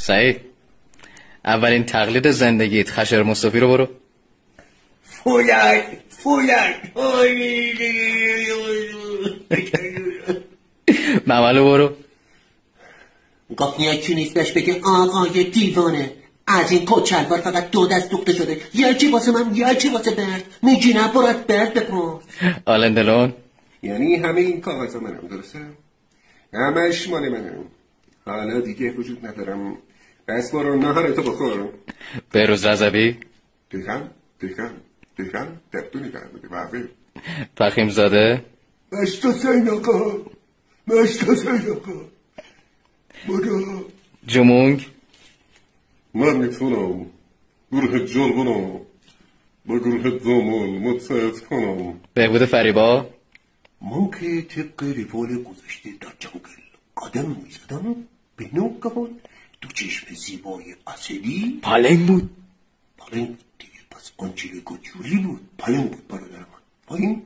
سعید، اولین تقلید زندگیت خشر مصطفی رو برو. فولاد مملو برو. گفت یکی نیستش بگه آقای دیوانه، از این کچلوار فقط 2 دست دوخته شده، یکی واسه من یکی واسه برد، میگی نبارد برد بپرس. آلندلون. یعنی همه این کاغذ منم، درسته؟ همش مال منم. حالا دیگه وجود ندارم. بس برو نهارتو بخور. بهروز رضوی. دیگم دفتونی برمده بقیه فخیم زاده. مشت حسین آقا برو. جمونگ. من میتونم گروه جلبونو با گروه دومول متساعد کنم. بهبود فریبا. من که طبق روال گذشته در جنگل قدم میزدم، به ناگهان 2 چشم زیبای اصلی پالنگ بود. پالنگ دیگه، پس آنجلیکا جولی بود. پالنگ بود برادر من. پایین